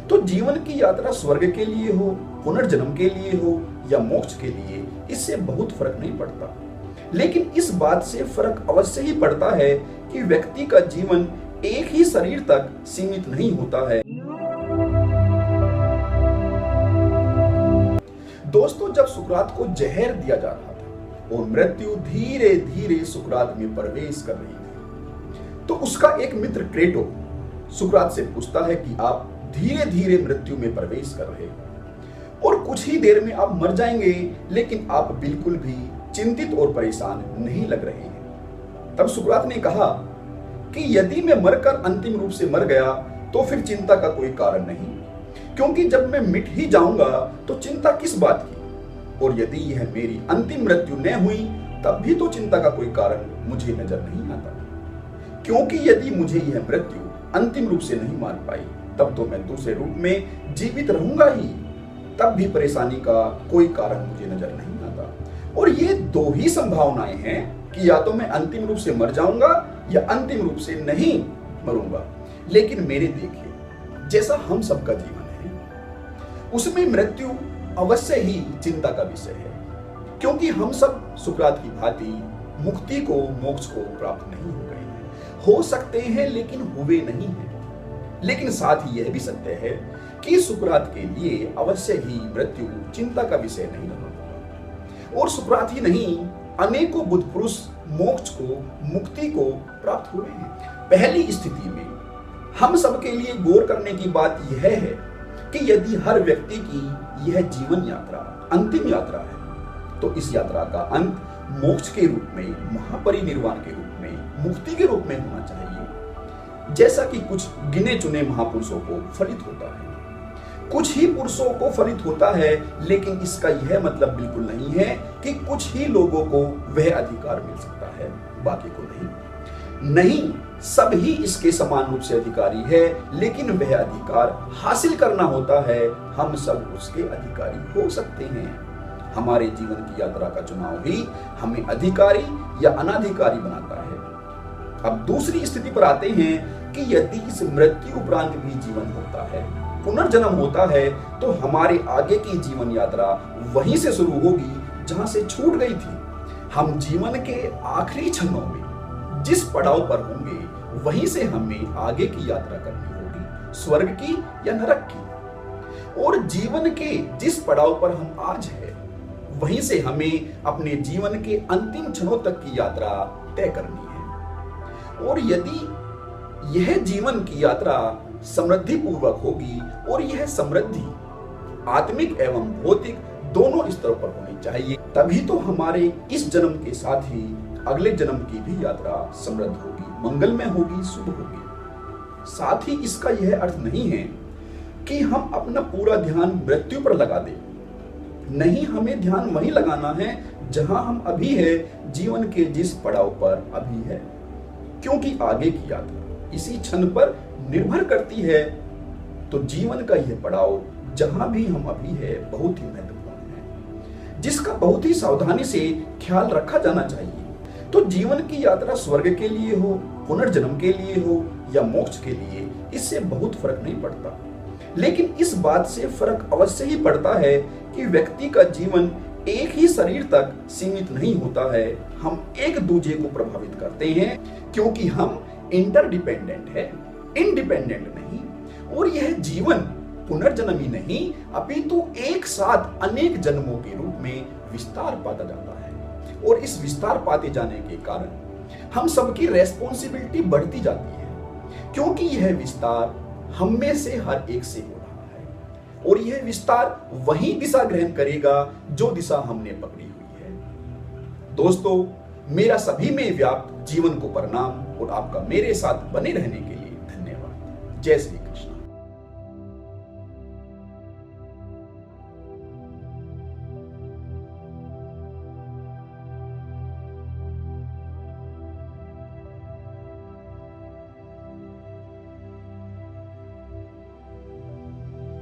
तो जीवन की यात्रा स्वर्ग के लिए हो, पुनर्जन्म के लिए हो या मोक्ष के लिए, इससे बहुत फर्क नहीं पड़ता। लेकिन इस बात से फर्क अवश्य ही पड़ता है कि व्यक्ति का जीवन एक ही शरीर तक सीमित नहीं होता है। दोस्तों, जब सुकरात को जहर दिया जा रहा था और मृत्यु धीरे धीरे सुकरात में प्रवेश कर रही थी, तो उसका एक मित्र क्रेटो सुकरात से पूछता है कि आप धीरे धीरे मृत्यु में प्रवेश कर रहे हैं और कुछ ही देर में आप मर जाएंगे, लेकिन आप बिल्कुल भी चिंतित और परेशान नहीं लग रहे हैं। तब सुकरात ने कहा कि यदि मैं मरकर अंतिम रूप से मर गया तो फिर चिंता का कोई कारण नहीं, क्योंकि जब मैं मिट ही जाऊंगा तो चिंता किस बात की, और यदि यह मेरी अंतिम मृत्यु न हुई तब भी तो चिंता का कोई कारण मुझे नजर नहीं आता, क्योंकि यदि मुझे यह मृत्यु अंतिम रूप से नहीं मार पाई तब तो मैं दूसरे रूप में जीवित रहूंगा ही, तब भी परेशानी का कोई कारण मुझे नजर नहीं आता। और ये दो ही संभावनाएं हैं कि या तो मैं अंतिम रूप से मर जाऊंगा या अंतिम रूप से नहीं मरूंगा। लेकिन मेरे देखिए, जैसा हम सबका जीवन है, उसमें मृत्यु अवश्य ही चिंता का विषय है, क्योंकि हम सब सुकरात की भांति मुक्ति को, मोक्ष को प्राप्त नहीं हो गए हैं। हो सकते हैं लेकिन हुए नहीं हैं। लेकिन साथ ही यह भी सत्य है कि सुकरात के लिए अवश्य ही मृत्यु चिंता का विषय नहीं रहा होगा। और सुकरात ही नहीं, अनेकों बुद्ध पुरुष मोक्ष को, मुक्ति को प्राप्त हुए हैं। पहली स्थिति में हम सबके लिए गौर करने की बात यह है कि यदि हर व्यक्ति की यह जीवन यात्रा अंतिम यात्रा है, तो इस यात्रा का अंत मोक्ष के रूप में, महापरिनिर्वाण के रूप में, मुक्ति के रूप में होना चाहिए, जैसा कि कुछ गिने चुने महापुरुषों को फलित होता है। कुछ ही पुरुषों को फलित होता है, लेकिन इसका यह मतलब बिल्कुल नहीं है कि कुछ ही लोगों को वह अधिकार मिल सकता है, बाकी को नहीं। सब ही इसके समान रूप से अधिकारी है, लेकिन वह अधिकार हासिल करना होता है। हम सब उसके अधिकारी हो सकते हैं। हमारे जीवन की यात्रा का चुनाव ही हमें अधिकारी या अनाधिकारी बनाता है। अब दूसरी स्थिति पर आते हैं कि यदि इस मृत्यु उपरांत भी जीवन होता है, पुनर्जन्म होता है, तो हमारे आगे की जीवन यात्रा वहीं से शुरू होगी जहां से छूट गई थी। हम जीवन के आखिरी क्षणों में जिस पड़ाव पर होंगे, वहीं से हमें आगे की यात्रा करनी होगी, स्वर्ग की या नरक की। और जीवन के जिस पड़ाव पर हम आज हैं, वहीं से हमें अपने जीवन के अंतिम क्षणों तक की यात्रा तय करनी है। और यदि यह जीवन की यात्रा समृद्धि पूर्वक होगी, और यह समृद्धि आत्मिक एवं भौतिक दोनों स्तरों पर होनी चाहिए, तभी तो हमारे इस जन्म के साथ ही अगले जन्म की भी यात्रा समृद्ध होगी, मंगलमय होगी, शुभ होगी। साथ ही इसका यह अर्थ नहीं है कि हम अपना पूरा ध्यान मृत्यु पर लगा दें। नहीं, हमें ध्यान वहीं लगाना है जहां हम अभी है, जीवन के जिस पड़ाव पर अभी है, क्योंकि आगे की यात्रा इसी क्षण पर निर्भर करती है। तो जीवन का यह पड़ाव जहां भी हम अभी है बहुत ही महत्वपूर्ण है, जिसका बहुत ही सावधानी से ख्याल रखा जाना चाहिए। तो जीवन की यात्रा स्वर्ग के लिए हो, पुनर्जन्म के लिए हो या मोक्ष के लिए, इससे बहुत फर्क नहीं पड़ता। लेकिन इस बात से फर्क अवश्य ही पड़ता है कि व्यक्ति का जीवन एक ही शरीर तक सीमित नहीं होता है। हम एक दूसरे को प्रभावित करते हैं, क्योंकि हम इंटरडिपेंडेंट है, इंडिपेंडेंट नहीं। और यह जीवन पुनर्जन्म ही नहीं, अपितु एक साथ अनेक जन्मों के रूप में विस्तार पाता जाता है। और इस विस्तार पाते जाने के कारण हम सबकी रेस्पॉन्सिबिलिटी बढ़ती जाती है, क्योंकि यह विस्तार हम में से हर एक से हो रहा है। और यह विस्तार वही दिशा ग्रहण करेगा जो दिशा हमने पकड़ी हुई है। दोस्तों, मेरा सभी में व्याप्त जीवन को प्रणाम और आपका मेरे साथ बने रहने के लिए धन्यवाद। जय श्री